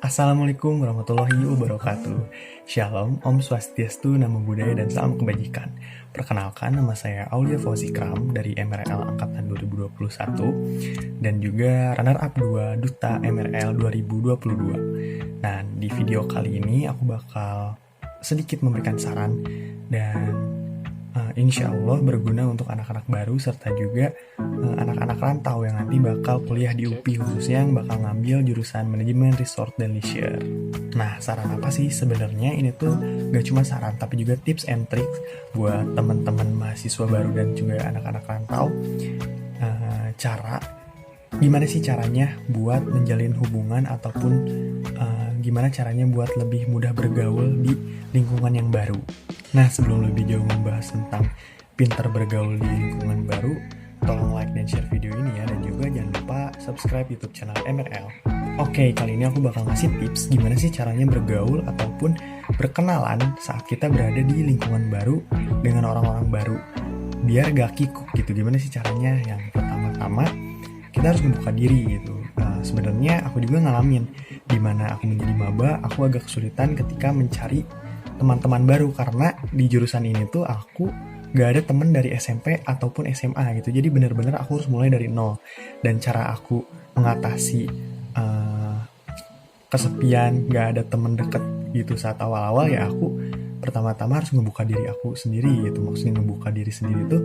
Assalamualaikum warahmatullahi wabarakatuh. Shalom, Om Swastiastu, Namo Buddhaya, dan salam kebajikan. Perkenalkan, nama saya Aulia Fauzi Kram dari MRL Angkatan 2021 dan juga runner-up 2 Duta MRL 2022. Nah, di video kali ini aku bakal sedikit memberikan saran dan insya Allah berguna untuk anak-anak baru serta juga anak-anak rantau yang nanti bakal kuliah di UPI, khususnya yang bakal ngambil jurusan manajemen resort dan leisure. Nah, saran apa sih sebenarnya? Ini tuh gak cuma saran tapi juga tips and tricks buat teman-teman mahasiswa baru dan juga anak-anak rantau. Gimana sih caranya buat menjalin hubungan ataupun gimana caranya buat lebih mudah bergaul di lingkungan yang baru. Nah, sebelum lebih jauh membahas tentang pintar bergaul di lingkungan baru, tolong like dan share video ini ya, dan juga jangan lupa subscribe YouTube channel MRL. Oke, kali ini aku bakal ngasih tips gimana sih caranya bergaul ataupun berkenalan saat kita berada di lingkungan baru dengan orang-orang baru, biar gak kikuk gitu. Gimana sih caranya? Yang pertama-tama kita harus membuka diri gitu. Sebenarnya aku juga ngalamin dimana aku menjadi maba, aku agak kesulitan ketika mencari teman-teman baru karena di jurusan ini tuh aku gak ada temen dari SMP ataupun SMA gitu. Jadi benar-benar aku harus mulai dari nol. Dan cara aku mengatasi kesepian, gak ada temen deket gitu saat awal-awal, ya aku pertama-tama harus ngebuka diri aku sendiri gitu. Maksudnya ngebuka diri sendiri tuh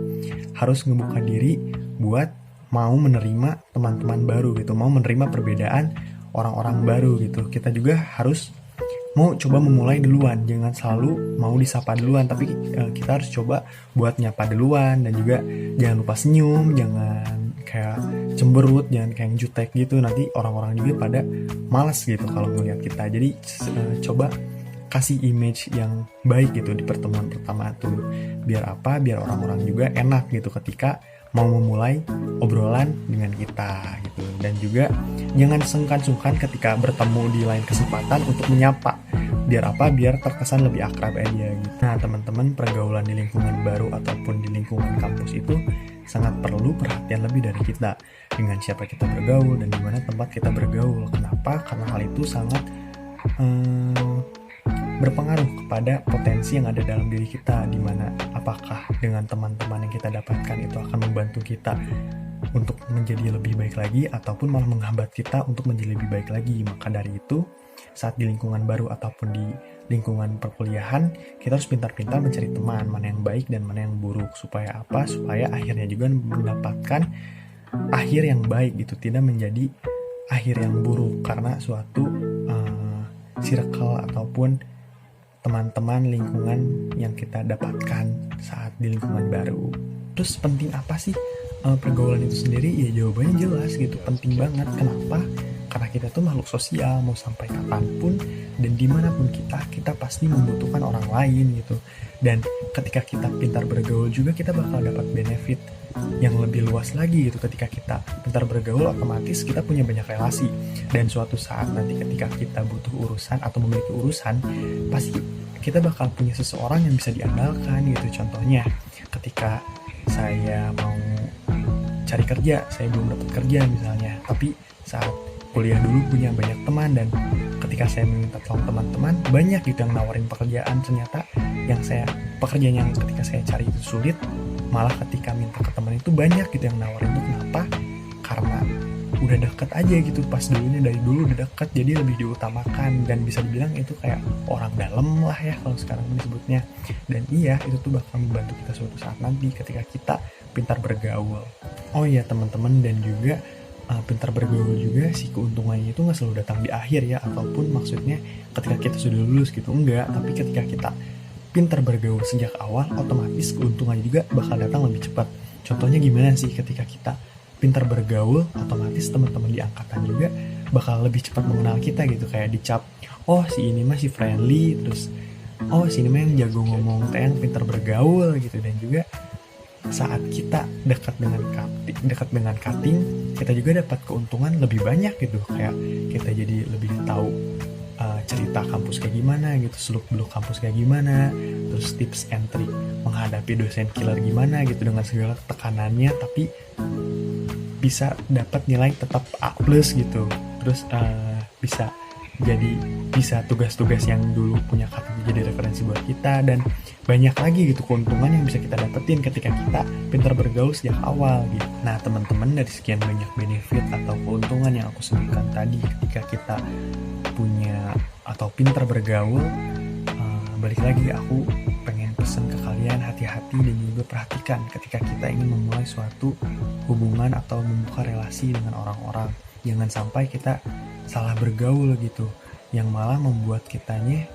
harus ngebuka diri buat mau menerima teman-teman baru gitu, mau menerima perbedaan orang-orang baru gitu. Kita juga harus mau coba memulai duluan, jangan selalu mau disapa duluan, tapi kita harus coba buat nyapa duluan. Dan juga jangan lupa senyum, jangan kayak cemberut, jangan kayak jutek gitu, nanti orang-orang juga pada malas gitu kalau melihat kita. Jadi coba kasih image yang baik gitu di pertemuan pertama tuh, biar apa, biar orang-orang juga enak gitu ketika mau memulai obrolan dengan kita gitu. Dan juga jangan sungkan-sungkan ketika bertemu di lain kesempatan untuk menyapa, biar apa, biar terkesan lebih akrab aja gitu. Nah, teman-teman, pergaulan di lingkungan baru ataupun di lingkungan kampus itu sangat perlu perhatian lebih dari kita, dengan siapa kita bergaul dan di mana tempat kita bergaul. Kenapa? Karena hal itu sangat berpengaruh kepada potensi yang ada dalam diri kita, dimana apakah dengan teman-teman yang kita dapatkan itu akan membantu kita untuk menjadi lebih baik lagi ataupun malah menghambat kita untuk menjadi lebih baik lagi. Maka dari itu, saat di lingkungan baru ataupun di lingkungan perkuliahan, kita harus pintar-pintar mencari teman, mana yang baik dan mana yang buruk. Supaya apa? Supaya akhirnya juga mendapatkan akhir yang baik gitu, tidak menjadi akhir yang buruk karena suatu circle ataupun teman-teman lingkungan yang kita dapatkan saat di lingkungan baru. Terus penting apa sih pergaulan itu sendiri? Ya jawabannya jelas gitu, penting banget. Kenapa? Karena kita tuh makhluk sosial, mau sampai kapanpun dan dimanapun kita pasti membutuhkan orang lain gitu. Dan ketika kita pintar bergaul juga, kita bakal dapat benefit yang lebih luas lagi gitu. Ketika kita pintar bergaul, otomatis kita punya banyak relasi, dan suatu saat nanti ketika kita butuh urusan atau memiliki urusan, pasti kita bakal punya seseorang yang bisa diandalkan gitu. Contohnya ketika saya mau cari kerja, saya belum dapat kerja misalnya, tapi saat kuliah dulu punya banyak teman, dan ketika saya minta tolong teman-teman, banyak gitu yang nawarin pekerjaan. Ternyata pekerjaan yang ketika saya cari itu sulit, malah ketika minta ke teman itu banyak gitu yang nawarin. Itu kenapa? Karena udah deket aja gitu, pas dulunya dari dulu udah deket, jadi lebih diutamakan, dan bisa dibilang itu kayak orang dalam lah ya kalau sekarang disebutnya. Dan iya, itu tuh bakal membantu kita suatu saat nanti ketika kita pintar bergaul. Oh iya teman-teman, dan juga pintar bergaul juga sih keuntungannya itu nggak selalu datang di akhir ya, ataupun maksudnya ketika kita sudah lulus gitu, enggak. Tapi ketika kita pintar bergaul sejak awal, otomatis keuntungannya juga bakal datang lebih cepat. Contohnya gimana sih? Ketika kita pintar bergaul, otomatis teman-teman di angkatan juga bakal lebih cepat mengenal kita gitu. Kayak dicap, oh si ini masih friendly, terus oh si ini mah yang jago ngomong, kayak yang pintar bergaul gitu. Dan juga saat kita dekat dengan cutting, kita juga dapat keuntungan lebih banyak gitu. Kayak kita jadi lebih tahu cerita kampus kayak gimana gitu, seluk-beluk kampus kayak gimana, terus tips and trick menghadapi dosen killer gimana gitu, dengan segala tekanannya tapi bisa dapat nilai tetap A+ gitu. Terus bisa jadi bisa tugas-tugas yang dulu punya kata jadi referensi buat kita, dan banyak lagi gitu keuntungan yang bisa kita dapetin ketika kita pintar bergaul sejak awal gitu. Nah teman-teman, dari sekian banyak benefit atau keuntungan yang aku sebutkan tadi ketika kita punya atau pintar bergaul, balik lagi aku pengen pesan ke kalian, hati-hati dan juga perhatikan ketika kita ingin memulai suatu hubungan atau membuka relasi dengan orang-orang. Jangan sampai kita salah bergaul gitu, yang malah membuat kitanya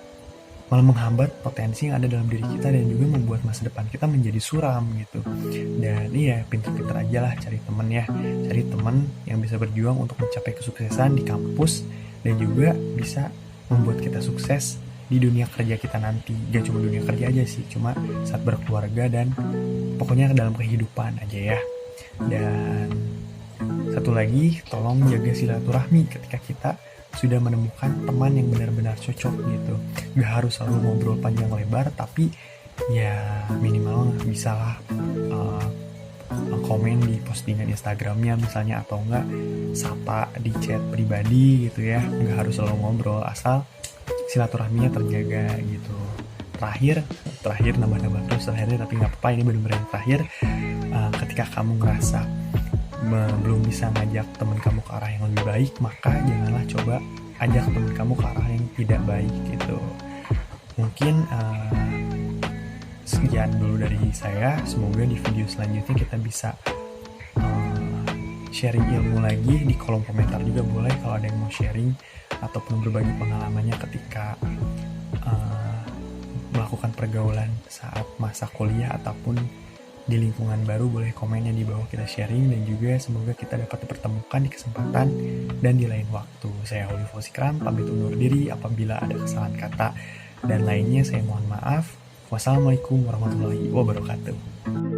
malah menghambat potensi yang ada dalam diri kita dan juga membuat masa depan kita menjadi suram gitu. Dan iya, pintar-pintar aja lah cari temen ya, cari temen yang bisa berjuang untuk mencapai kesuksesan di kampus dan juga bisa membuat kita sukses di dunia kerja kita nanti. Gak cuma dunia kerja aja sih, cuma saat berkeluarga dan pokoknya dalam kehidupan aja ya. Dan satu lagi, tolong jaga silaturahmi ketika kita sudah menemukan teman yang benar-benar cocok gitu. Gak harus selalu ngobrol panjang lebar, tapi ya minimal bisa lah komen di postingan Instagramnya misalnya, atau enggak sapa di chat pribadi gitu ya. Gak harus selalu ngobrol, asal silaturahminya terjaga gitu. Terakhir nambah-nambah terus terakhirnya, tapi gak apa-apa, ini benar-benar yang terakhir. Ketika kamu ngerasa belum bisa ngajak teman kamu ke arah yang lebih baik, maka janganlah coba ajak teman kamu ke arah yang tidak baik gitu. Mungkin sekian dulu dari saya. Semoga di video selanjutnya kita bisa sharing ilmu lagi. Di kolom komentar juga boleh kalau ada yang mau sharing ataupun berbagi pengalamannya ketika melakukan pergaulan saat masa kuliah ataupun di lingkungan baru. Boleh komennya di bawah, kita sharing, dan juga semoga kita dapat dipertemukan di kesempatan dan di lain waktu. Saya Holly Fosikram, pamit undur diri. Apabila ada kesalahan kata dan lainnya saya mohon maaf. Wassalamualaikum warahmatullahi wabarakatuh.